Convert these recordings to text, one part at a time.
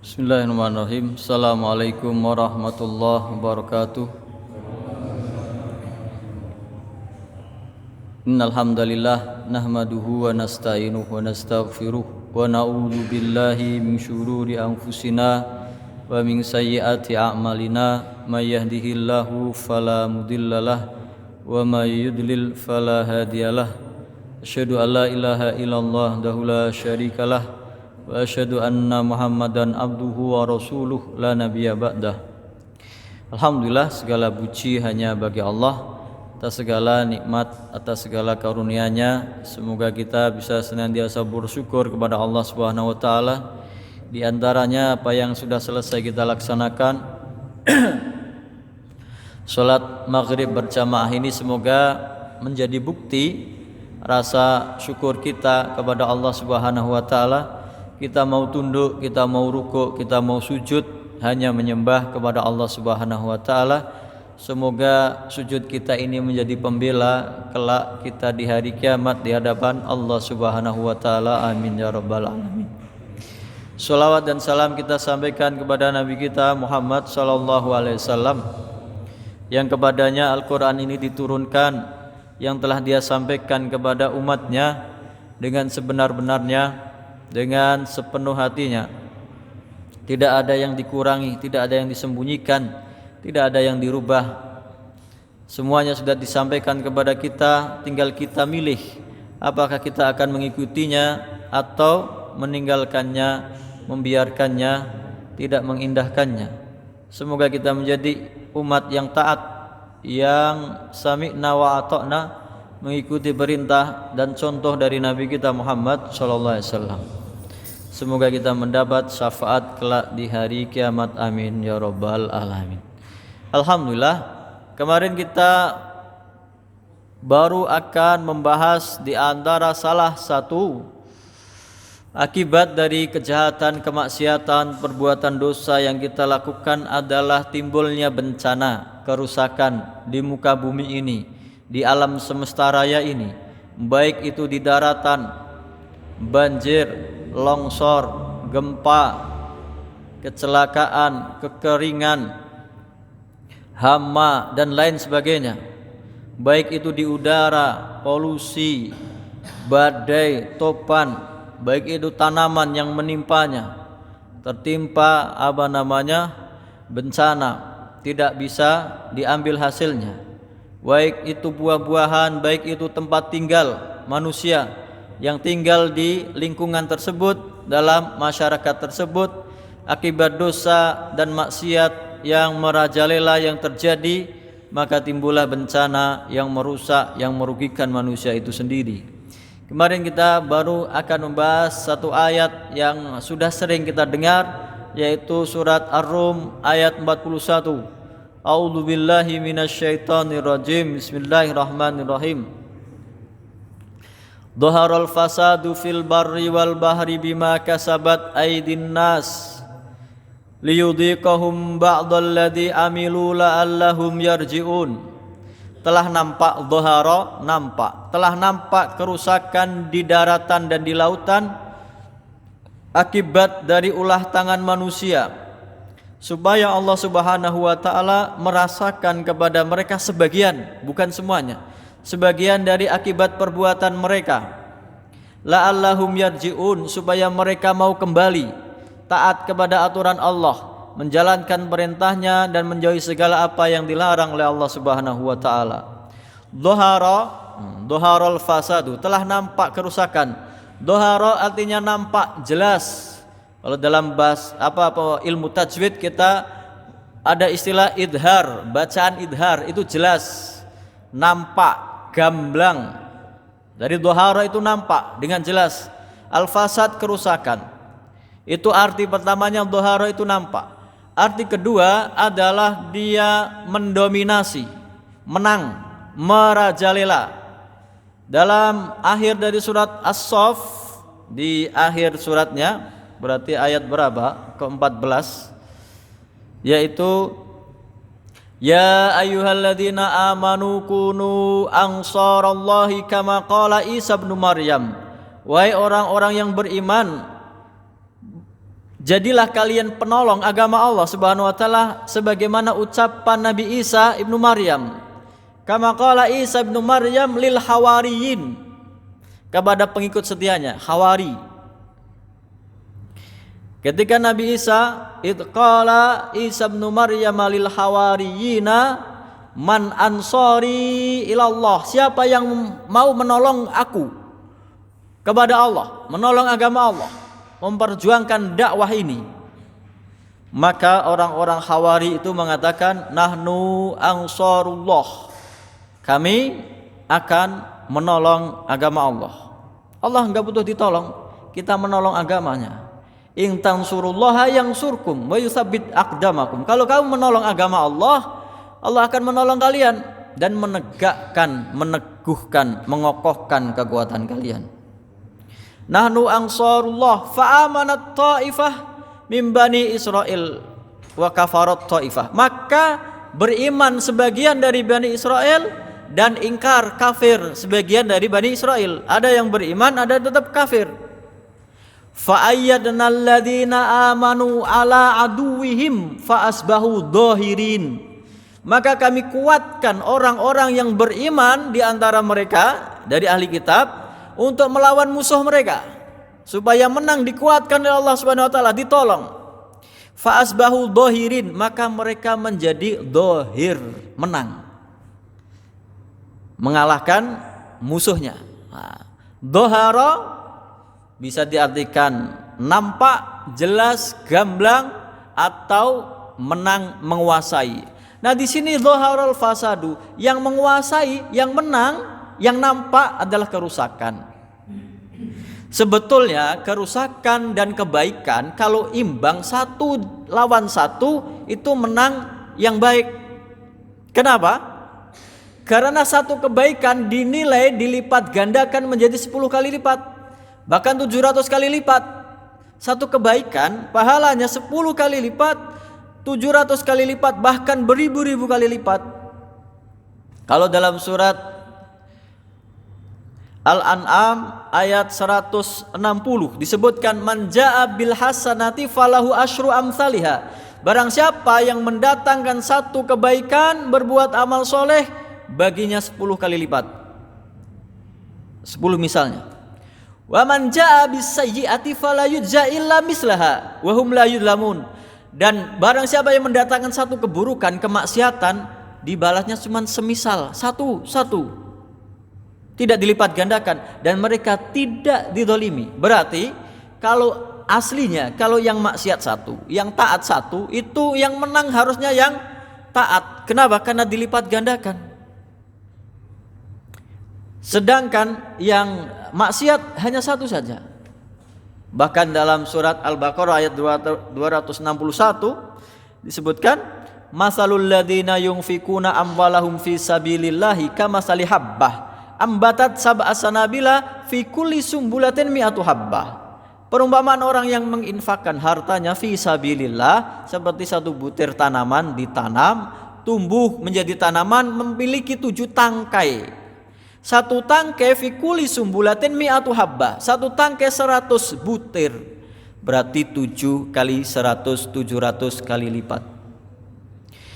Bismillahirrahmanirrahim. Assalamualaikum warahmatullahi wabarakatuh. Innal hamdalillah nahmaduhu wa nasta'inuhu wa nastaghfiruh wa na'udzu billahi min syururi anfusina wa min sayyiati a'malina may yahdihillahu fala mudhillalah wa may yudlil fala hadiyalah. Asyhadu an la ilaha illallah wahdahu la syarikalah wa asyhadu anna Muhammadan abduhu wa rasuluh la nabiyya ba'dah. Alhamdulillah, segala puji hanya bagi Allah atas segala nikmat, atas segala karunia-Nya. Semoga kita bisa senantiasa bersyukur kepada Allah Subhanahu wa taala. Di antaranya apa yang sudah selesai kita laksanakan salat maghrib berjamaah ini semoga menjadi bukti rasa syukur kita kepada Allah Subhanahu wa taala. Kita mau tunduk, kita mau rukuk, kita mau sujud hanya menyembah kepada Allah Subhanahu wa taala. Semoga sujud kita ini menjadi pembela kelak kita di hari kiamat di hadapan Allah Subhanahu wa taala. Amin ya rabbal alamin. Shalawat dan salam kita sampaikan kepada Nabi kita Muhammad sallallahu alaihi wasallam yang kepadanya Al-Qur'an ini diturunkan, yang telah Dia sampaikan kepada umatnya dengan sebenar-benarnya, dengan sepenuh hatinya. Tidak ada yang dikurangi, tidak ada yang disembunyikan, tidak ada yang dirubah. Semuanya sudah disampaikan kepada kita, tinggal kita milih apakah kita akan mengikutinya atau meninggalkannya, membiarkannya, tidak mengindahkannya. Semoga kita menjadi umat yang taat, yang sami'na wa ata'na, mengikuti perintah dan contoh dari Nabi kita Muhammad sallallahu alaihi wasallam. Semoga kita mendapat syafaat kelak di hari kiamat. Amin ya rabbal alamin. Alhamdulillah, kemarin kita baru akan membahas di antara salah satu akibat dari kejahatan, kemaksiatan, perbuatan dosa yang kita lakukan adalah timbulnya bencana, kerusakan di muka bumi ini, di alam semesta raya ini, baik itu di daratan, banjir, longsor, gempa, kecelakaan, kekeringan, hama dan lain sebagainya. Baik itu di udara, polusi, badai, topan, baik itu tanaman yang menimpanya, tertimpa bencana, tidak bisa diambil hasilnya. Baik itu buah-buahan, baik itu tempat tinggal manusia yang tinggal di lingkungan tersebut, dalam masyarakat tersebut, akibat dosa dan maksiat yang merajalela yang terjadi, maka timbullah bencana yang merusak, yang merugikan manusia itu sendiri. Kemarin kita baru akan membahas satu ayat yang sudah sering kita dengar, yaitu surat Ar-Rum ayat 41. A'udzu billahi minasyaitonir rajim. Bismillahirrahmanirrahim. Dhaharal fasadu fil barri wal bahri bima kasabat aydin nas liyudhiqahum ba'dalladzi amilu la'allahum yarji'un. Telah nampak dhahara, telah nampak kerusakan di daratan dan di lautan akibat dari ulah tangan manusia, supaya Allah Subhanahu wa taala merasakan kepada mereka sebagian, bukan semuanya, sebagian dari akibat perbuatan mereka. La'allahum yarji'un, supaya mereka mau kembali taat kepada aturan Allah, menjalankan perintahnya dan menjauhi segala apa yang dilarang oleh Allah Subhanahu wa taala. Dhaharal fasadu, telah nampak kerusakan. Dhahara artinya nampak, jelas. Kalau dalam ilmu tajwid kita ada istilah idhar, bacaan idhar itu jelas, nampak, gamblang. Dari dhahara itu nampak dengan jelas. Al-fasad, kerusakan. Itu arti pertamanya, dhahara itu nampak. Arti kedua adalah dia mendominasi, menang, merajalela. Dalam akhir dari surat As-Saff, di akhir suratnya, berarti ayat berapa? Ke-14, yaitu ya ayyuhalladzina amanu kunu ansarallahi kama qala Isa bin Maryam. Wahai orang-orang yang beriman, Jadilah kalian penolong agama Allah Subhanahu wa taala sebagaimana ucapan Nabi Isa ibnu Maryam. Kama qala Isa ibnu Maryam lil hawariyin, kepada pengikut setianya, hawari. Ketika Nabi Isa, id qala Isa ibnu Maryam lil hawariyina man ansori ilallah, siapa yang mau menolong aku kepada Allah, menolong agama Allah, memperjuangkan dakwah ini. Maka orang-orang Hawari itu mengatakan, nahnu ansarullah, kami akan menolong agama Allah. Allah enggak butuh ditolong, kita menolong agamanya. In tansurullaha yansurkum wa yutsabbit aqdamakum. Kalau kamu menolong agama Allah, Allah akan menolong kalian dan menegakkan, meneguhkan, mengokohkan kekuatan kalian. Nahnu ansarullah fa amanat ta'ifah min bani Israil wa kafarat ta'ifah. Maka beriman sebagian dari Bani Israel dan ingkar kafir sebagian dari Bani Israel. Ada yang beriman, ada yang tetap kafir. Fa ayyadna alladziina amanu ala aduwwihim fa asbahu dhahirin. Maka kami kuatkan orang-orang yang beriman di antara mereka dari ahli kitab untuk melawan musuh mereka supaya menang, dikuatkan oleh Allah Subhanahu wa taala, ditolong. Fa asbahu dhahirin, maka mereka menjadi dhahir, menang, mengalahkan musuhnya. Dhahara bisa diartikan nampak, jelas, gamblang, atau menang, menguasai. Nah, di sini dhaharul fasadu, yang menguasai, yang menang, yang nampak adalah kerusakan. Sebetulnya kerusakan dan kebaikan kalau imbang satu lawan satu itu menang yang baik. Kenapa? Karena satu kebaikan dinilai dilipat gandakan menjadi 10 kali lipat, bahkan 700 kali lipat. Satu kebaikan pahalanya 10 kali lipat, 700 kali lipat, bahkan beribu-ribu kali lipat. Kalau dalam surat Al-An'am ayat 160 disebutkan, man jaa bil hasanati falahu asyru amsalihha. Barang siapa yang mendatangkan satu kebaikan, berbuat amal soleh, baginya 10 kali lipat. 10 misalnya. Wa man jaa bis sayyi'ati fala yujza illa mislaha wa hum la yudlamun. Dan barang siapa yang mendatangkan satu keburukan, kemaksiatan, dibalasnya cuma semisal, satu, tidak dilipat gandakan, dan mereka tidak didolimi. Berarti kalau aslinya, kalau yang maksiat satu, yang taat satu, itu yang menang harusnya yang taat. Kenapa? Karena dilipat gandakan. Sedangkan yang maksiat hanya satu saja. Bahkan dalam surat Al-Baqarah ayat 261 disebutkan, masalul ladzina yunfikuna amwalahum fi sabilillahi kamasali habbah ambatat sab'a sanabila fi kulli sumbulatin mi'atu habbah. Perumpamaan orang yang menginfakkan hartanya fi sabilillah seperti satu butir tanaman ditanam, tumbuh menjadi tanaman, memiliki 7 tangkai. Satu tangkai fi kulli sumbulatin mi'atu habbah, satu tangkai 100 butir. Berarti 7 kali 100, 700 kali lipat.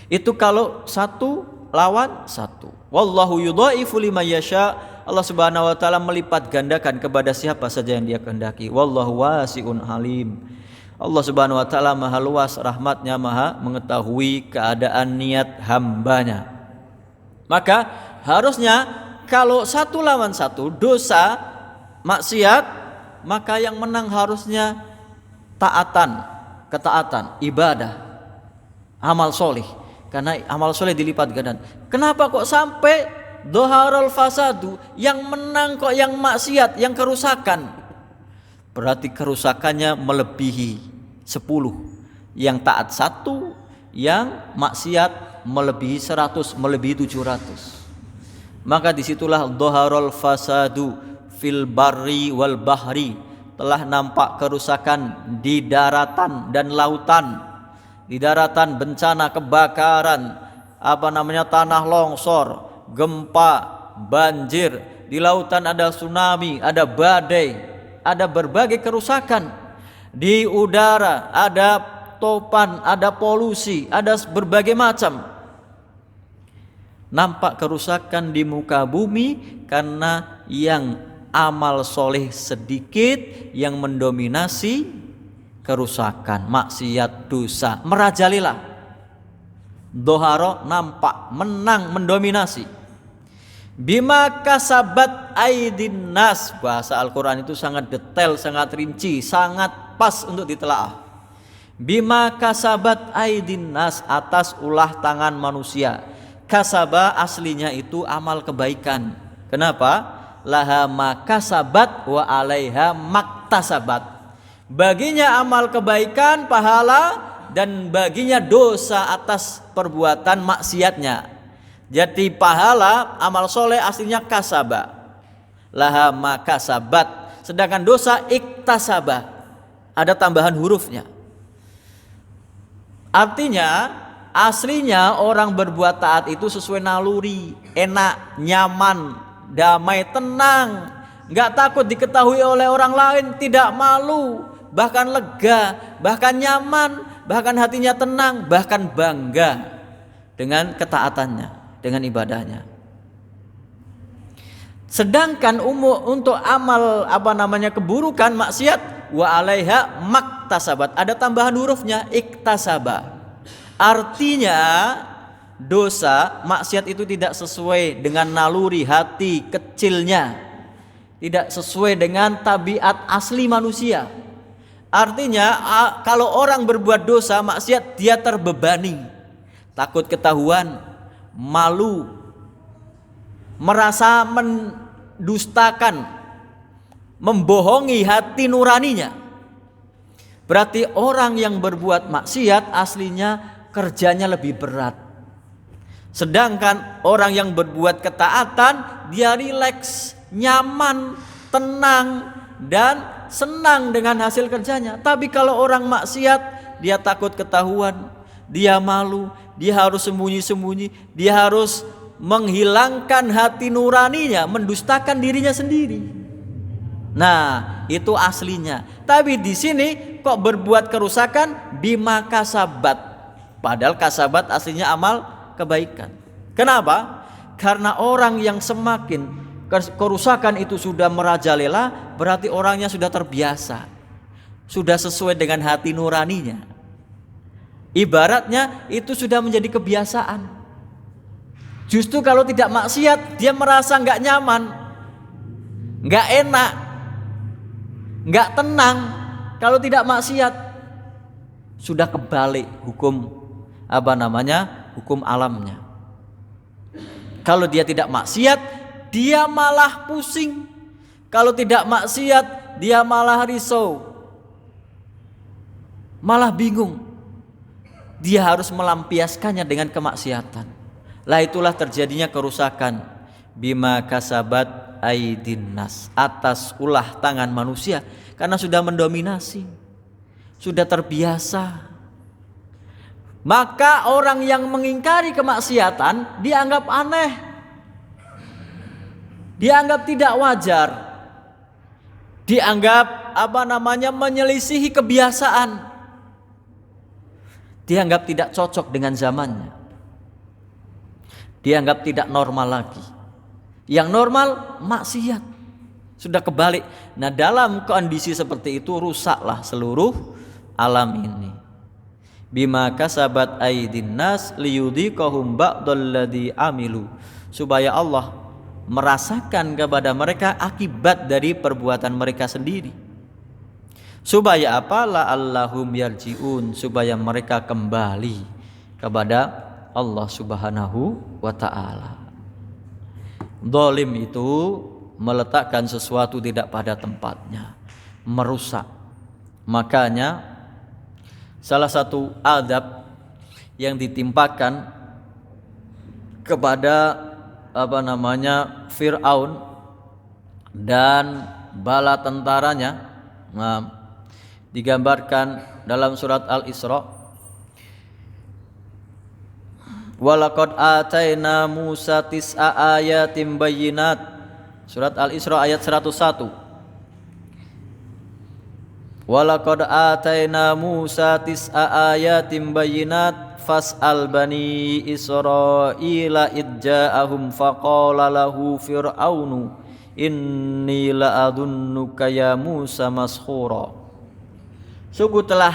Itu kalau satu lawan satu. Wallahu yudhaifu liman yasha. Allah Subhanahu wa taala melipat gandakan kepada siapa saja yang Dia kehendaki. Wallahu wasi'un alim. Allah Subhanahu wa taala Maha luas rahmatnya, Maha mengetahui keadaan niat hambanya. Maka harusnya kalau satu lawan satu, dosa, maksiat, maka yang menang harusnya taatan, ketaatan, ibadah, amal soleh. Karena amal soleh dilipat gandakan. Kenapa kok sampai dhaharul fasadu, yang menang kok yang maksiat, yang kerusakan? Berarti kerusakannya melebihi 10. Yang taat 1, yang maksiat melebihi 100, melebihi 700. Maka disitulah dhaharul fasadu fil barri wal bahri, telah nampak kerusakan di daratan dan lautan. Di daratan bencana, kebakaran, tanah longsor, gempa, banjir. Di lautan ada tsunami, ada badai, ada berbagai kerusakan. Di udara ada topan, ada polusi, ada berbagai macam. Nampak kerusakan di muka bumi karena yang amal soleh sedikit yang mendominasi kerusakan, maksiat, dosa merajalela. Doharo nampak menang, mendominasi. Bima kasabat aidin nas. Bahasa Al-Quran itu sangat detail, sangat rinci, sangat pas untuk ditelaah. Bima kasabat aidin nas, atas ulah tangan manusia. Kasaba aslinya itu amal kebaikan. Kenapa? Laha makasabat wa alaiha maktasabat. Baginya amal kebaikan, pahala, dan baginya dosa atas perbuatan maksiatnya. Jadi pahala amal soleh aslinya kasaba, laha makasabat. Sedangkan dosa iktasaba, ada tambahan hurufnya. Artinya aslinya orang berbuat taat itu sesuai naluri, enak, nyaman, damai, tenang, nggak takut diketahui oleh orang lain, tidak malu, bahkan lega, bahkan nyaman, bahkan hatinya tenang, bahkan bangga dengan ketaatannya, dengan ibadahnya. Sedangkan untuk amal keburukan, maksiat, wa alaiha maktasabat, ada tambahan hurufnya, iktasaba. Artinya dosa, maksiat itu tidak sesuai dengan naluri hati kecilnya, tidak sesuai dengan tabiat asli manusia. Artinya kalau orang berbuat dosa, maksiat, dia terbebani, takut ketahuan, malu, merasa mendustakan, membohongi hati nuraninya. Berarti orang yang berbuat maksiat aslinya kerjanya lebih berat. Sedangkan orang yang berbuat ketaatan, dia rileks, nyaman, tenang, dan senang dengan hasil kerjanya. Tapi kalau orang maksiat, dia takut ketahuan, dia malu, dia harus sembunyi-sembunyi, dia harus menghilangkan hati nuraninya, mendustakan dirinya sendiri. Nah, itu aslinya. Tapi di sini kok berbuat kerusakan bima kasabat. Padahal kasabat aslinya amal kebaikan. Kenapa? Karena orang yang semakin kerusakan itu sudah merajalela, berarti orangnya sudah terbiasa, sudah sesuai dengan hati nuraninya. Ibaratnya itu sudah menjadi kebiasaan. Justru kalau tidak maksiat, dia merasa nggak nyaman, nggak enak, nggak tenang. Kalau tidak maksiat, sudah kebalik hukum hukum alamnya. Kalau dia tidak maksiat, dia malah pusing. Kalau tidak maksiat, dia malah risau, malah bingung. Dia harus melampiaskannya dengan kemaksiatan. Lah itulah terjadinya kerusakan. Bima kasabat aidin nas, atas ulah tangan manusia, karena sudah mendominasi, sudah terbiasa. Maka orang yang mengingkari kemaksiatan dianggap aneh, dianggap tidak wajar, dianggap menyelisihi kebiasaan, dianggap tidak cocok dengan zamannya, dianggap tidak normal lagi. Yang normal maksiat, sudah kebalik. Nah, dalam kondisi seperti itu rusaklah seluruh alam ini. Bima kasabat aidin nas liyudhiqahum ba'dalladzi amilu, supaya Allah merasakan kepada mereka akibat dari perbuatan mereka sendiri. Supaya apa? La'allahum yarji'un, supaya mereka kembali kepada Allah Subhanahu wa ta'ala. Zalim itu meletakkan sesuatu tidak pada tempatnya, merusak. Makanya salah satu adab yang ditimpakan kepada Fir'aun dan bala tentaranya, digambarkan dalam surat Al-Isra. Walaqad ataina Musa tis'a ayatin bayyinat. Surat Al-Isra ayat 101. Walaqad ataina Musa tis'a ayatin bayyinat fas'al bani Israila idja'ahum faqala lahu fir'aunu inni la'adunnuka ya Musa mashura. Sungguh telah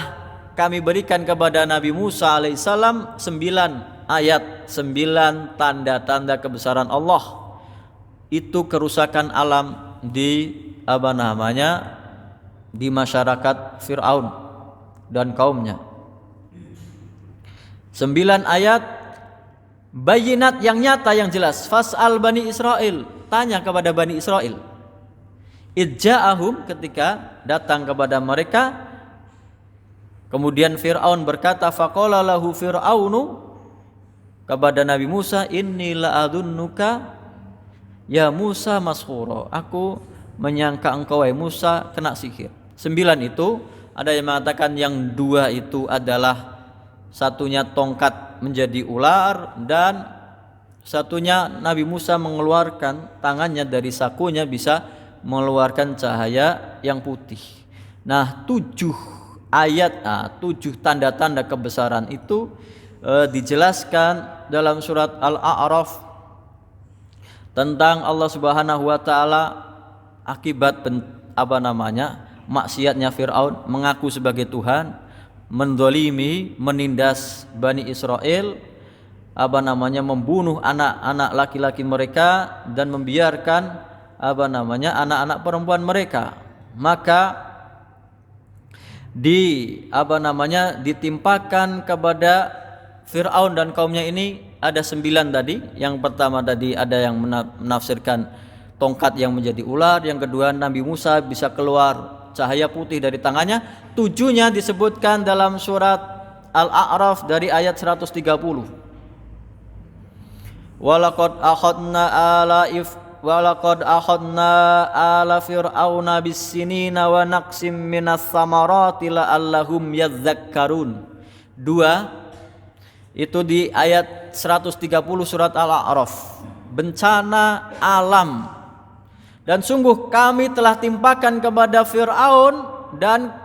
kami berikan kepada Nabi Musa alaihissalam 9 ayat, 9 tanda-tanda kebesaran Allah. Itu kerusakan alam di di masyarakat Fir'aun dan kaumnya. 9 ayat bayinat yang nyata, yang jelas. Fas'al bani Israel, tanya kepada bani Israel. Idja'ahum, ketika datang kepada mereka. Kemudian Fir'aun berkata, faqala lahu fir'aunu, kepada Nabi Musa, inni la'adunnuka ya Musa mashura, aku menyangka engkau wahai Musa kena sihir. 9 itu ada yang mengatakan yang 2 itu adalah satunya tongkat menjadi ular, dan satunya Nabi Musa mengeluarkan tangannya dari sakunya bisa mengeluarkan cahaya yang putih. Nah, 7 ayat, 7 tanda-tanda kebesaran itu dijelaskan dalam surat Al-A'raf tentang Allah Subhanahu wa taala akibat maksiatnya Fir'aun, mengaku sebagai Tuhan, mendolimi, menindas Bani Israel, membunuh anak-anak laki-laki mereka dan membiarkan anak-anak perempuan mereka. Maka ditimpakan kepada Fir'aun dan kaumnya ini ada 9 tadi. Yang pertama tadi ada yang menafsirkan tongkat yang menjadi ular, yang kedua Nabi Musa bisa keluar cahaya putih dari tangannya. 7-nya disebutkan dalam surat Al-A'raf dari ayat 130. Walaqad akhadna ala fir'auna bis-sinina wa naqsim minas samarati la'allahum yadhakkarun. 2 itu di ayat 130 surat Al-A'raf. Bencana alam. Dan sungguh kami telah timpakan kepada Fir'aun dan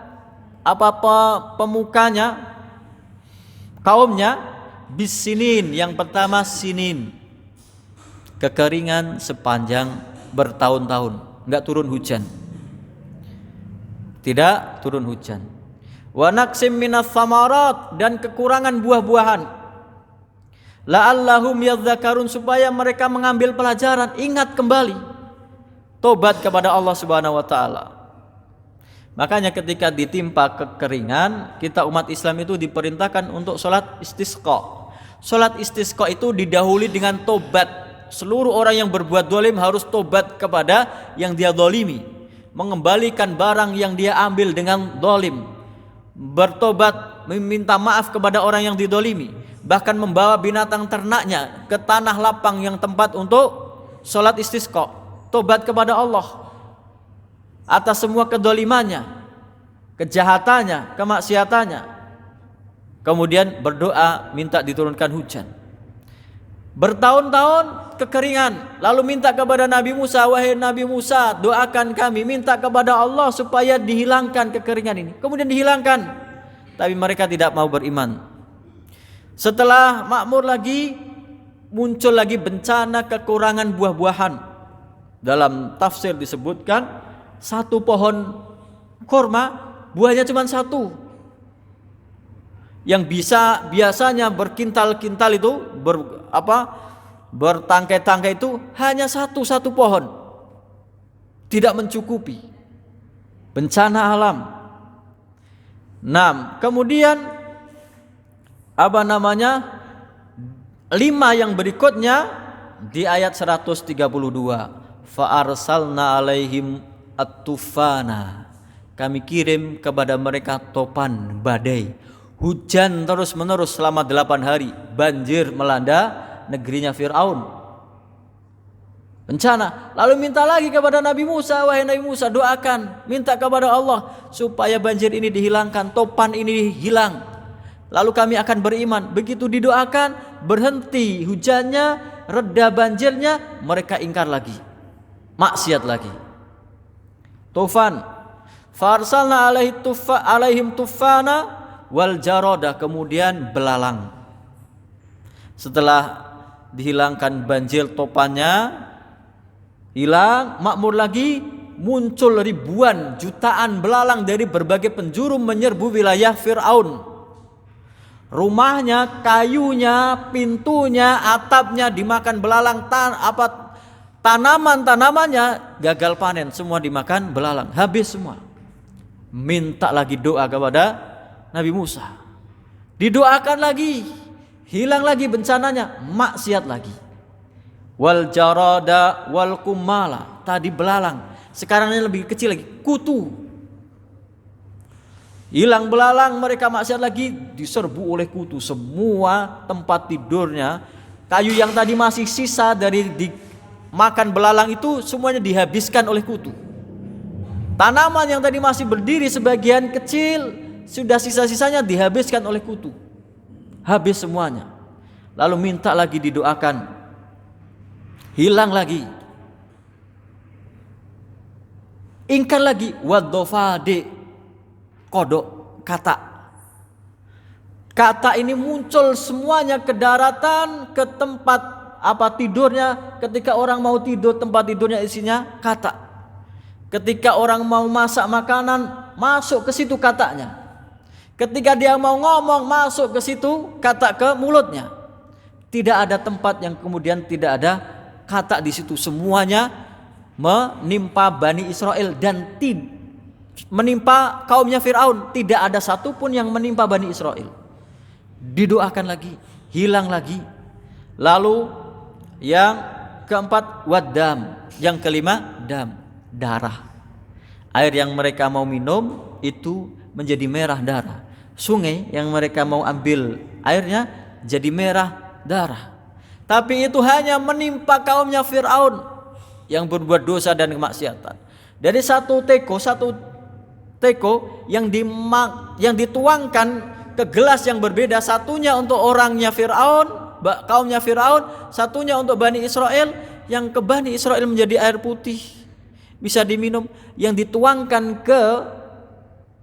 pemukanya, kaumnya, bisinin. Yang pertama sinin, kekeringan sepanjang bertahun-tahun, enggak turun hujan, tidak turun hujan. Wa naqsim minas samarat, dan kekurangan buah-buahan. La'allahum yadzakarun, supaya mereka mengambil pelajaran, ingat kembali, tobat kepada Allah Subhanahu wa taala. Makanya ketika ditimpa kekeringan, kita umat Islam itu diperintahkan untuk sholat istisqa. Sholat istisqa itu didahului dengan tobat. Seluruh orang yang berbuat dolim harus tobat kepada yang dia dolimi, mengembalikan barang yang dia ambil dengan dolim, bertobat, meminta maaf kepada orang yang didolimi, bahkan membawa binatang ternaknya ke tanah lapang yang tempat untuk sholat istisqa. Tobat kepada Allah atas semua kedolimannya, kejahatannya, kemaksiatannya. Kemudian berdoa minta diturunkan hujan. Bertahun-tahun kekeringan, lalu minta kepada Nabi Musa, wahai Nabi Musa, doakan kami, minta kepada Allah supaya dihilangkan kekeringan ini. Kemudian dihilangkan, tapi mereka tidak mau beriman. Setelah makmur lagi, muncul lagi bencana kekurangan buah-buahan. Dalam tafsir disebutkan 1 pohon korma buahnya cuma 1, yang biasanya berkintal-kintal itu bertangkai-tangkai itu hanya satu pohon, tidak mencukupi. Bencana alam. 6. Kemudian 5 yang berikutnya di ayat 132. Fa arsalna alaihim at-tufana, kami kirim kepada mereka topan, badai, hujan terus menerus selama 8 hari, banjir melanda negerinya Fir'aun, bencana. Lalu minta lagi kepada Nabi Musa, wahai Nabi Musa, doakan, minta kepada Allah supaya banjir ini dihilangkan, topan ini hilang, lalu kami akan beriman. Begitu didoakan, berhenti hujannya, reda banjirnya, mereka ingkar lagi, maksiat lagi. Tufan. Farsalna alaihim tufana wal jaroda, kemudian belalang. Setelah dihilangkan banjir topannya, hilang, makmur lagi, muncul ribuan jutaan belalang dari berbagai penjuru menyerbu wilayah Fir'aun. Rumahnya, kayunya, pintunya, atapnya dimakan belalang, tanaman-tanamannya gagal panen, semua dimakan belalang, habis semua. Minta lagi doa kepada Nabi Musa, didoakan lagi, hilang lagi bencananya, maksiat lagi. Wal jarada wal kumala, tadi belalang, sekarang ini lebih kecil lagi, kutu. Hilang belalang, mereka maksiat lagi, diserbu oleh kutu. Semua tempat tidurnya, kayu yang tadi masih sisa dari dimakan belalang itu semuanya dihabiskan oleh kutu. Tanaman yang tadi masih berdiri sebagian kecil, sudah sisa-sisanya dihabiskan oleh kutu. Habis semuanya. Lalu minta lagi didoakan, hilang lagi. Ingkar lagi, wadofade, kodok, kata. Kata ini muncul semuanya ke daratan, ke tempat tidurnya. Ketika orang mau tidur, tempat tidurnya isinya kata. Ketika orang mau masak makanan, masuk ke situ katanya. Ketika dia mau ngomong, masuk ke situ kata ke mulutnya. Tidak ada tempat yang kemudian tidak ada kata di situ. Semuanya menimpa Bani Israel dan menimpa kaumnya Fir'aun. Tidak ada satupun yang menimpa Bani Israel. Didoakan lagi, hilang lagi. Lalu yang keempat, waddam. Yang kelima, dam, darah. Air yang mereka mau minum itu menjadi merah darah. Sungai yang mereka mau ambil airnya jadi merah darah. Tapi itu hanya menimpa kaumnya Fir'aun yang berbuat dosa dan kemaksiatan. Dari satu teko yang dituangkan ke gelas yang berbeda, satunya untuk orangnya Fir'aun, kaumnya Fir'aun, satunya untuk Bani Israel. Yang ke Bani Israel menjadi air putih, bisa diminum. Yang dituangkan ke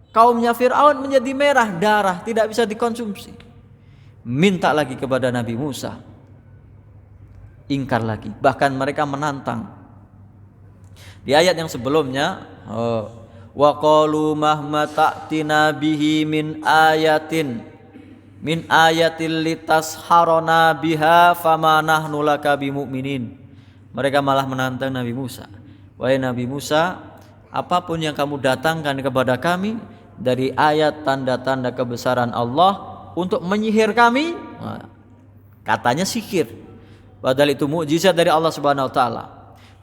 kaumnya Fir'aun menjadi merah darah, tidak bisa dikonsumsi. Minta lagi kepada Nabi Musa, ingkar lagi. Bahkan mereka menantang. Di ayat yang sebelumnya, wa qalu mahma ta'tina bihi min ayatin litasharona biha fama nahnu laka bimu'minin. Mereka malah menantang Nabi Musa. Wahai Nabi Musa, apapun yang kamu datangkan kepada kami dari ayat tanda-tanda kebesaran Allah untuk menyihir kami, katanya sihir, padahal itu mukjizat dari Allah Subhanahu wa taala.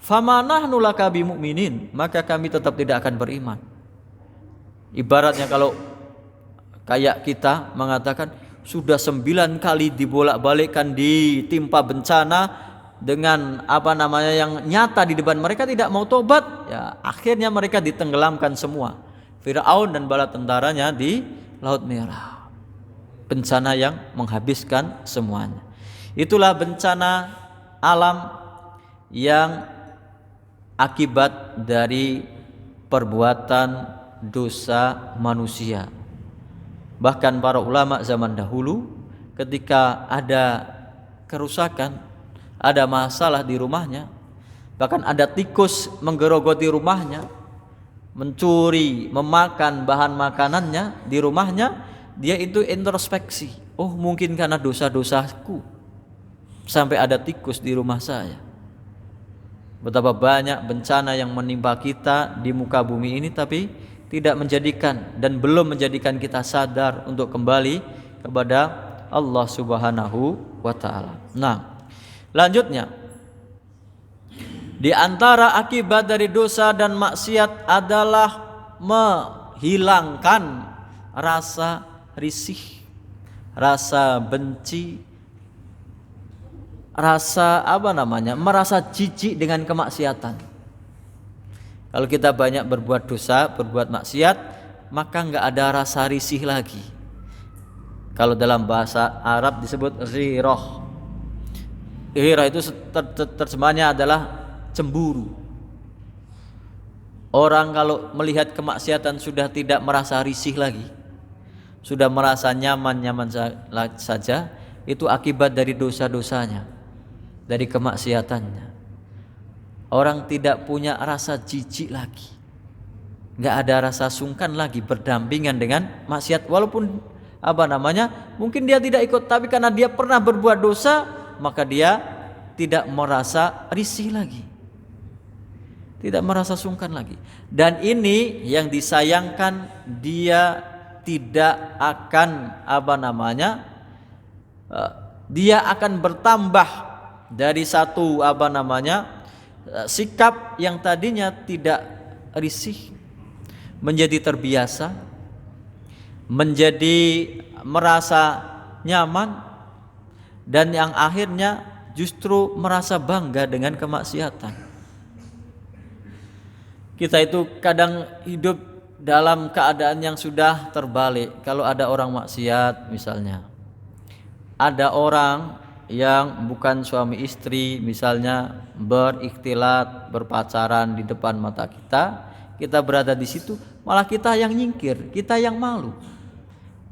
Fama nahnu laka bimu'minin, maka kami tetap tidak akan beriman. Ibaratnya kalau kayak kita mengatakan sudah 9 kali dibolak-balikkan, ditimpa bencana dengan yang nyata di depan mereka, tidak mau tobat, ya akhirnya mereka ditenggelamkan semua. Fir'aun dan bala tentaranya di Laut Merah. Bencana yang menghabiskan semuanya. Itulah bencana alam yang akibat dari perbuatan dosa manusia. Bahkan para ulama zaman dahulu ketika ada kerusakan, ada masalah di rumahnya, bahkan ada tikus menggerogoti rumahnya, mencuri, memakan bahan makanannya di rumahnya, dia itu introspeksi, oh mungkin karena dosa-dosaku sampai ada tikus di rumah saya. Betapa banyak bencana yang menimpa kita di muka bumi ini, tapi tidak menjadikan dan belum menjadikan kita sadar untuk kembali kepada Allah Subhanahu wa taala. Nah, lanjutnya, di antara akibat dari dosa dan maksiat adalah menghilangkan rasa risih, rasa benci, merasa jijik dengan kemaksiatan. Kalau kita banyak berbuat dosa, berbuat maksiat, maka enggak ada rasa risih lagi. Kalau dalam bahasa Arab disebut ghirah. Ghirah itu terjemahannya adalah cemburu. Orang kalau melihat kemaksiatan sudah tidak merasa risih lagi, sudah merasa nyaman-nyaman saja, itu akibat dari dosa-dosanya, dari kemaksiatannya. Orang tidak punya rasa jijik lagi, nggak ada rasa sungkan lagi berdampingan dengan maksiat. Walaupun mungkin dia tidak ikut, tapi karena dia pernah berbuat dosa, maka dia tidak merasa risih lagi, tidak merasa sungkan lagi. Dan ini yang disayangkan, dia tidak akan dia akan bertambah dari satu sikap yang tadinya tidak risih menjadi terbiasa, menjadi merasa nyaman, dan yang akhirnya justru merasa bangga dengan kemaksiatan. Kita itu kadang hidup dalam keadaan yang sudah terbalik. Kalau ada orang maksiat misalnya, ada orang yang bukan suami istri misalnya berikhtilat, berpacaran di depan mata kita, kita berada di situ, malah kita yang nyingkir, kita yang malu,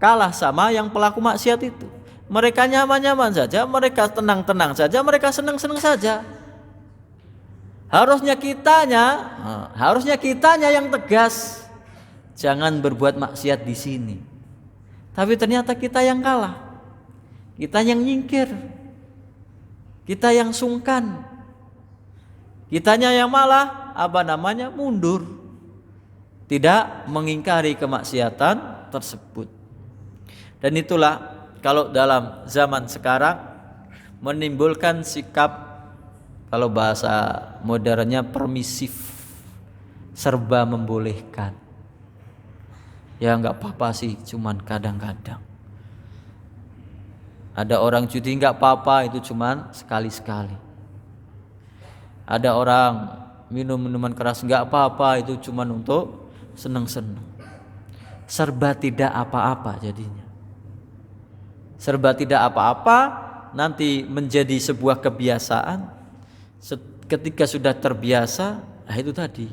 kalah sama yang pelaku maksiat itu. Mereka nyaman-nyaman saja, mereka tenang-tenang saja, mereka senang-senang saja. Harusnya kitanya yang tegas, jangan berbuat maksiat di sini. Tapi ternyata kita yang kalah, kita yang nyingkir, kita yang sungkan, kitanya yang malah mundur, tidak mengingkari kemaksiatan tersebut. Dan itulah kalau dalam zaman sekarang menimbulkan sikap, kalau bahasa modernnya permisif, serba membolehkan. Ya nggak apa-apa sih, cuman kadang-kadang. Ada orang cuti nggak apa-apa, itu cuman sekali-sekali. Ada orang minum minuman keras nggak apa-apa, itu cuman untuk seneng-seneng. Serba tidak apa-apa jadinya. Serba tidak apa-apa nanti menjadi sebuah kebiasaan. Ketika sudah terbiasa, itu tadi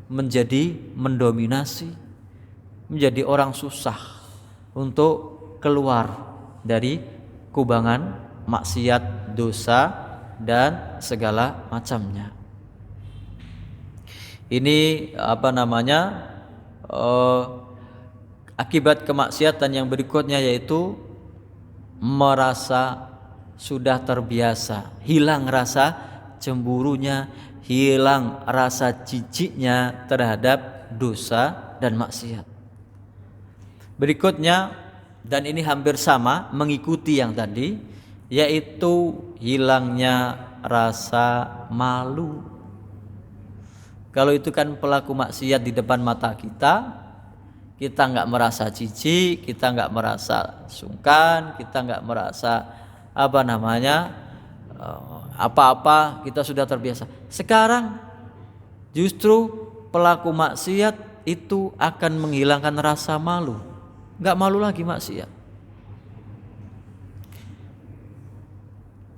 menjadi mendominasi, menjadi orang susah untuk keluar dari kubangan maksiat, dosa, dan segala macamnya. Ini akibat kemaksiatan yang berikutnya, yaitu merasa sudah terbiasa, hilang rasa cemburunya, hilang rasa jijiknya terhadap dosa dan maksiat. Berikutnya, dan ini hampir sama mengikuti yang tadi, yaitu hilangnya rasa malu. Kalau itu kan pelaku maksiat di depan mata kita, kita nggak merasa jijik, kita nggak merasa sungkan, kita nggak merasa apa-apa, kita sudah terbiasa. Sekarang justru pelaku maksiat itu akan menghilangkan rasa malu, nggak malu lagi maksiat.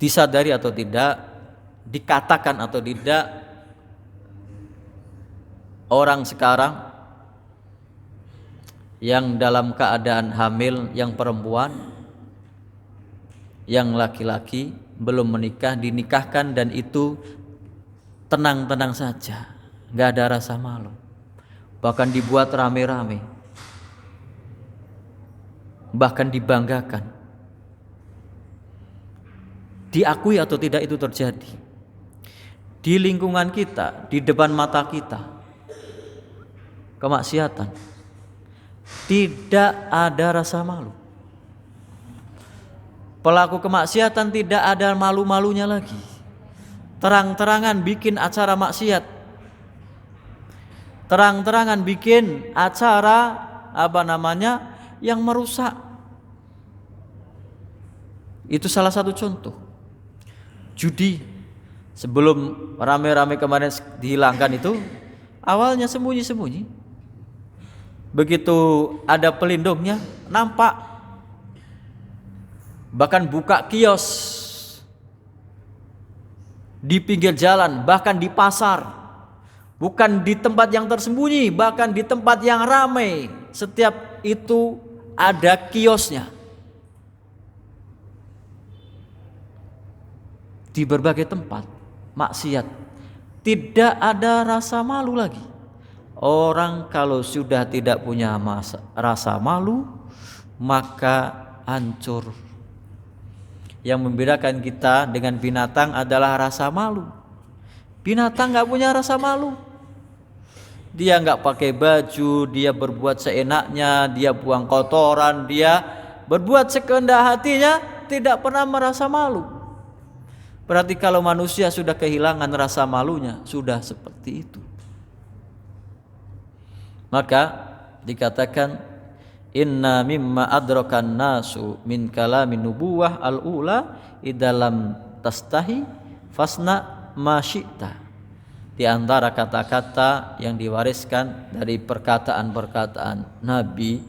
Disadari atau tidak, dikatakan atau tidak, orang sekarang yang dalam keadaan hamil, yang perempuan, yang laki-laki belum menikah, dinikahkan, dan itu tenang-tenang saja, nggak ada rasa malu, bahkan dibuat rame-rame, bahkan dibanggakan. Diakui atau tidak itu terjadi di lingkungan kita, di depan mata kita. Kemaksiatan, tidak ada rasa malu. Pelaku kemaksiatan tidak ada malu-malunya lagi. Terang-terangan bikin acara maksiat, terang-terangan bikin acara yang merusak. Itu salah satu contoh. Judi, sebelum rame-rame kemarin dihilangkan, itu awalnya sembunyi-sembunyi. Begitu ada pelindungnya, nampak. Bahkan buka kios di pinggir jalan, bahkan di pasar, bukan di tempat yang tersembunyi, bahkan di tempat yang ramai. Setiap itu ada kiosnya. Di berbagai tempat maksiat, tidak ada rasa malu lagi. Orang kalau sudah tidak punya rasa malu, maka hancur. Yang membedakan kita dengan binatang adalah rasa malu. Binatang gak punya rasa malu. Dia gak pakai baju, dia berbuat seenaknya, dia buang kotoran, dia berbuat sekehendak hatinya, tidak pernah merasa malu. Berarti kalau manusia sudah kehilangan rasa malunya, sudah seperti itu. Maka dikatakan, inna mimma adrakan nasu min kalamin nubuwah al-ula idalam tastahi fasna ma syi'ta. Di antara kata-kata yang diwariskan dari perkataan-perkataan Nabi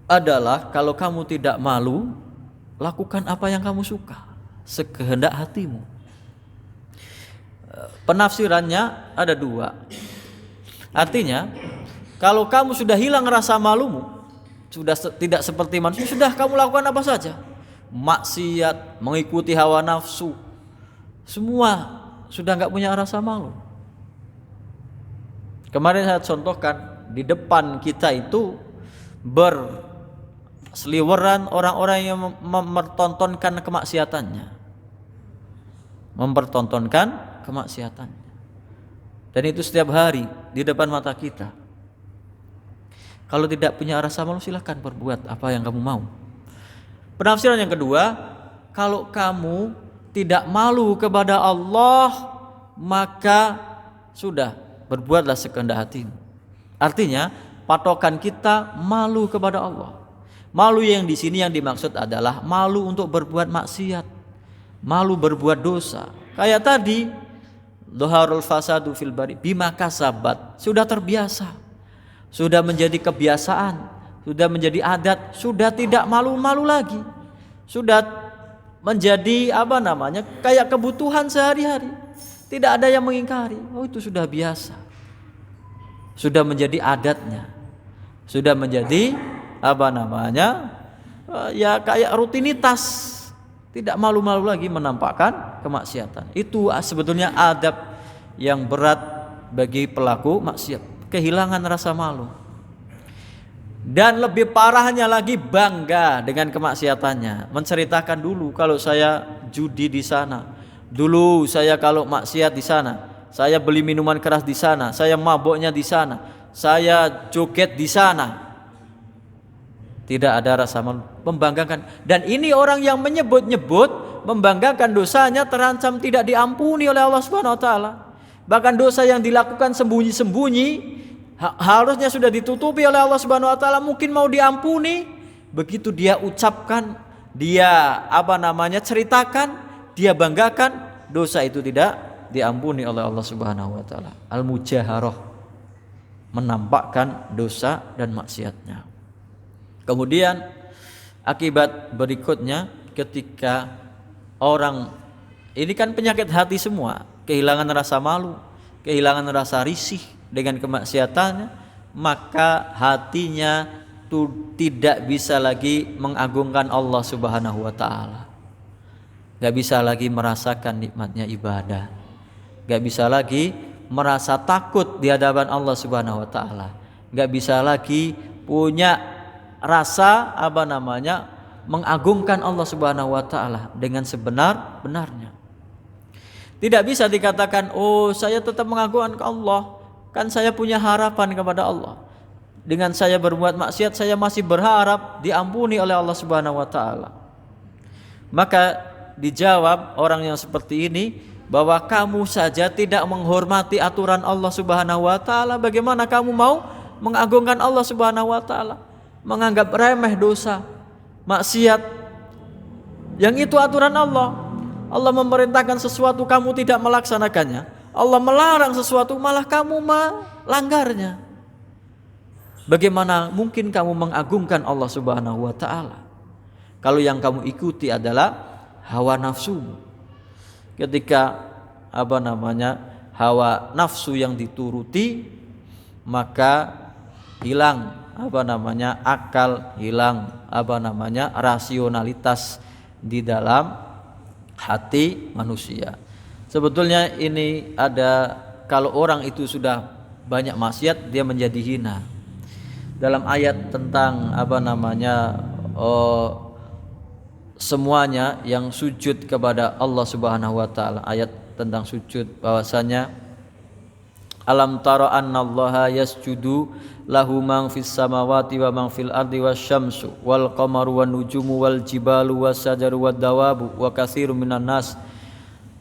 adalah, kalau kamu tidak malu, lakukan apa yang kamu suka, sekehendak hatimu. Penafsirannya ada dua. Artinya, kalau kamu sudah hilang rasa malumu, sudah tidak seperti manusia, sudah kamu lakukan apa saja. Maksiat, mengikuti hawa nafsu, semua sudah gak punya rasa malu. Kemarin saya contohkan, di depan kita itu berseliweran orang-orang yang mempertontonkan kemaksiatannya. Dan itu setiap hari di depan mata kita. Kalau tidak punya rasa malu, silahkan berbuat apa yang kamu mau. Penafsiran yang kedua, kalau kamu tidak malu kepada Allah, maka sudah, berbuatlah sekehendak hatimu. Artinya patokan kita malu kepada Allah. Malu yang di sini yang dimaksud adalah malu untuk berbuat maksiat, malu berbuat dosa. Kayak tadi, dhaharul fasadu fil bari bima kasabat, sudah terbiasa, sudah menjadi kebiasaan, sudah menjadi adat, sudah tidak malu-malu lagi, sudah menjadi kayak kebutuhan sehari-hari, tidak ada yang mengingkari. Oh, itu sudah biasa, sudah menjadi adatnya, sudah menjadi ya kayak rutinitas, tidak malu-malu lagi menampakkan kemaksiatan. Itu sebetulnya adab yang berat bagi pelaku maksiat, kehilangan rasa malu. Dan lebih parahnya lagi, bangga dengan kemaksiatannya, menceritakan, dulu kalau saya judi di sana, dulu saya kalau maksiat di sana, saya beli minuman keras di sana, saya maboknya di sana, saya joget di sana. Tidak ada rasa malu, membanggakan. Dan ini orang yang menyebut-nyebut, membanggakan dosanya, terancam tidak diampuni oleh Allah Subhanahu wa taala. Bahkan dosa yang dilakukan sembunyi-sembunyi harusnya sudah ditutupi oleh Allah Subhanahu wa taala, mungkin mau diampuni, begitu dia ucapkan, dia ceritakan, dia banggakan, dosa itu tidak diampuni oleh Allah Subhanahu wa taala. Al-mujaharah, menampakkan dosa dan maksiatnya. Kemudian akibat berikutnya, ketika orang ini kan penyakit hati semua, kehilangan rasa malu, kehilangan rasa risih dengan kemaksiatannya, maka hatinya tidak bisa lagi mengagungkan Allah Subhanahu wa taala. Gak bisa lagi merasakan nikmatnya ibadah, gak bisa lagi merasa takut di hadapan Allah Subhanahu wa taala, gak bisa lagi punya rasa mengagungkan Allah Subhanahu wa taala dengan sebenar-benarnya. Tidak bisa dikatakan, oh saya tetap mengagungkan Allah, kan saya punya harapan kepada Allah. Dengan saya berbuat maksiat, saya masih berharap diampuni oleh Allah Subhanahu wa taala. Maka dijawab orang yang seperti ini, bahwa kamu saja tidak menghormati aturan Allah Subhanahu wa taala, bagaimana kamu mau mengagungkan Allah Subhanahu wa taala? Menganggap remeh dosa, maksiat, yang itu aturan Allah. Allah memerintahkan sesuatu, kamu tidak melaksanakannya. Allah melarang sesuatu, malah kamu melanggarnya. Bagaimana mungkin kamu mengagungkan Allah Subhanahu wa taala kalau yang kamu ikuti adalah hawa nafsumu? Ketika hawa nafsu yang dituruti, maka hilang akal, hilang rasionalitas di dalam hati manusia. Sebetulnya ini ada, kalau orang itu sudah banyak maksiat dia menjadi hina. Dalam ayat tentang semuanya yang sujud kepada Allah Subhanahu wa taala, ayat tentang sujud, bahwasanya alam tara annallaha yasjudu lahu man fis samawati wa man fil ardi wasyamsu wal qamaru wan nujumu wal jibalu wasyajaru wad dawabu wa katsirun minan nas.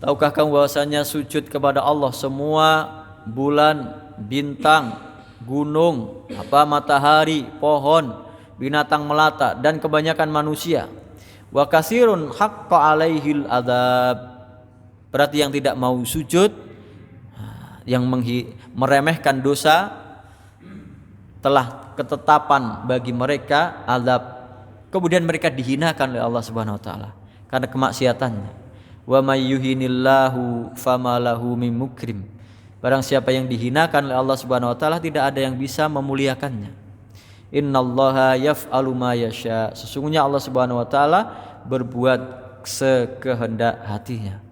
Tahukah kamu bahwasanya sujud kepada Allah semua bulan, bintang, gunung, matahari, pohon, binatang melata dan kebanyakan manusia. Wa katsirun haqqa alaihil adzab. Berarti yang tidak mau sujud, yang meremehkan dosa, telah ketetapan bagi mereka azab. Kemudian mereka dihinakan oleh Allah Subhanahu wa taala karena kemaksiatannya. Wa may yuhinillahu famalahu min mukrim. Barang siapa yang dihinakan oleh Allah Subhanahu wa taala, tidak ada yang bisa memuliakannya. Innallaha yaf'alu ma yasha. Sesungguhnya Allah Subhanahu wa taala berbuat sekehendak hatinya.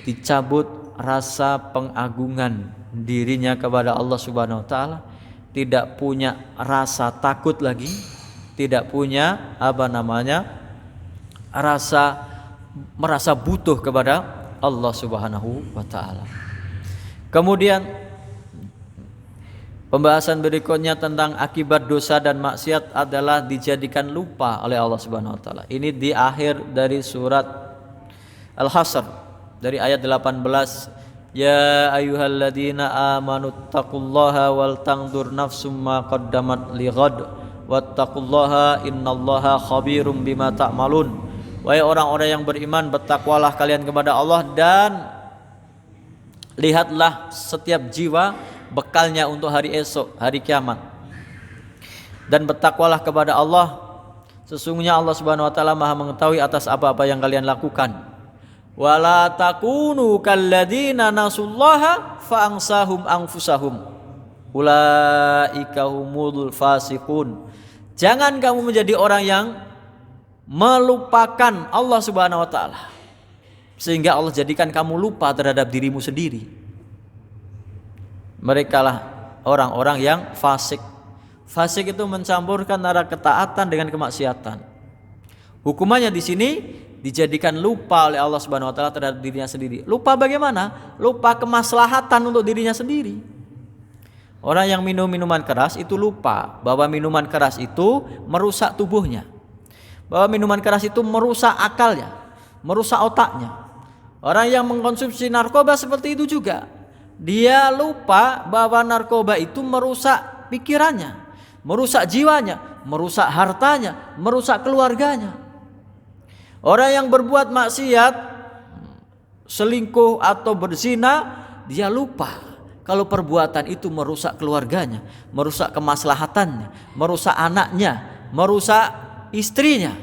Dicabut rasa pengagungan dirinya kepada Allah Subhanahu wa taala, tidak punya rasa takut lagi, tidak punya merasa butuh kepada Allah Subhanahu wa taala. Kemudian pembahasan berikutnya tentang akibat dosa dan maksiat adalah dijadikan lupa oleh Allah Subhanahu wa taala. Ini di akhir dari surat Al-Hasr dari ayat 18. Ya ayyuhalladzina amanu taqullaha wal tanzur nafsum ma qaddamat lighad wattaqullaha innallaha khabirum bima ta'malun. Wahai orang-orang yang beriman, bertakwalah kalian kepada Allah dan lihatlah setiap jiwa bekalnya untuk hari esok, hari kiamat. Dan bertakwalah kepada Allah, sesungguhnya Allah Subhanahu wa taala Maha mengetahui atas apa-apa yang kalian lakukan. Wala takunu kalladzina nasullaha fa'ansahum anfusahum ulaika humul fasiqun. Jangan kamu menjadi orang yang melupakan Allah Subhanahu wa taala sehingga Allah jadikan kamu lupa terhadap dirimu sendiri. Merekalah orang-orang yang fasik. Fasik itu mencampurkan antara ketaatan dengan kemaksiatan. Hukumannya di sini dijadikan lupa oleh Allah Subhanahu wa taala terhadap dirinya sendiri. Lupa bagaimana? Lupa kemaslahatan untuk dirinya sendiri. Orang yang minum minuman keras itu lupa bahwa minuman keras itu merusak tubuhnya, bahwa minuman keras itu merusak akalnya, merusak otaknya. Orang yang mengkonsumsi narkoba seperti itu juga. Dia lupa bahwa narkoba itu merusak pikirannya, merusak jiwanya, merusak hartanya, merusak keluarganya. Orang yang berbuat maksiat, selingkuh atau berzina, dia lupa kalau perbuatan itu merusak keluarganya, merusak kemaslahatannya, merusak anaknya, merusak istrinya.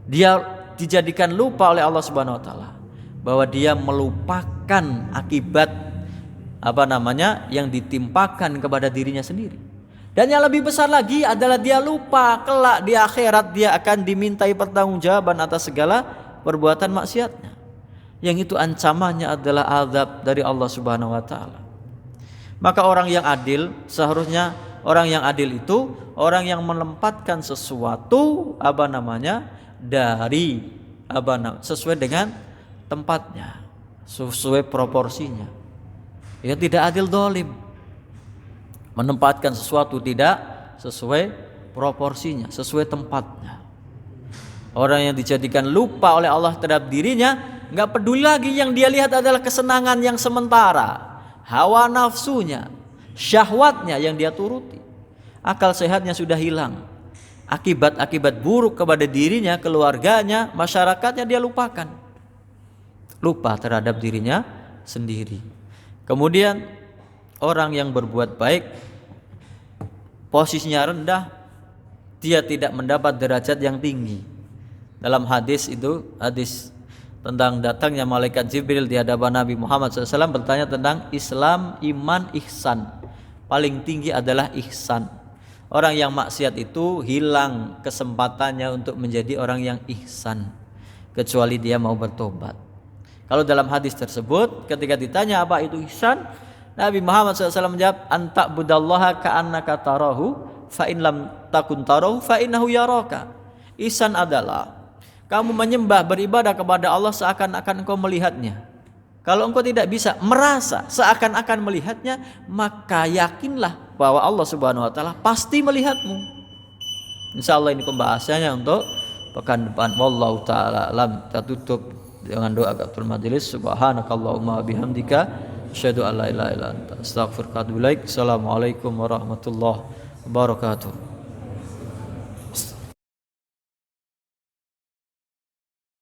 Dia dijadikan lupa oleh Allah Subhanahu wa taala bahwa dia melupakan akibat yang ditimpakan kepada dirinya sendiri. Dan yang lebih besar lagi adalah dia lupa kelak di akhirat dia akan dimintai pertanggungjawaban atas segala perbuatan maksiatnya. Yang itu ancamannya adalah azab dari Allah Subhanahu wa taala. Maka orang yang adil, seharusnya orang yang adil itu orang yang menempatkan sesuatu dari sesuai dengan tempatnya, sesuai proporsinya. Ya, tidak adil zalim. Menempatkan sesuatu tidak sesuai proporsinya, sesuai tempatnya. Orang yang dijadikan lupa oleh Allah terhadap dirinya, enggak peduli lagi, yang dia lihat adalah kesenangan yang sementara, hawa nafsunya, syahwatnya yang dia turuti. Akal sehatnya sudah hilang. Akibat-akibat buruk kepada dirinya, keluarganya, masyarakatnya dia lupakan. Lupa terhadap dirinya sendiri. Kemudian orang yang berbuat baik posisinya rendah, dia tidak mendapat derajat yang tinggi. Dalam hadis tentang datangnya malaikat Jibril di hadapan Nabi Muhammad SAW bertanya tentang Islam, iman, ihsan. Paling tinggi adalah ihsan. Orang yang maksiat itu hilang kesempatannya untuk menjadi orang yang ihsan, kecuali dia mau bertobat. Kalau dalam hadis tersebut ketika ditanya apa itu ihsan, Nabi Muhammad SAW menjawab, anta budallaha ka'annaka tarahu fa in lam takun tarahu fa innahu yaraka. Ihsan adalah kamu menyembah, beribadah kepada Allah seakan-akan engkau melihatnya. Kalau engkau tidak bisa merasa seakan-akan melihatnya, maka yakinlah bahwa Allah Subhanahu wa taala pasti melihatmu. Insyaallah ini pembahasannya untuk pekan depan. Wallahu taala alam. Kita tutup dengan doa kafatul majelis. Subhanakallahumma bihamdika asyhadu an la ilaha illa anta astaghfiruka wa atubu ilaik. Assalamualaikum warahmatullahi wabarakatuh.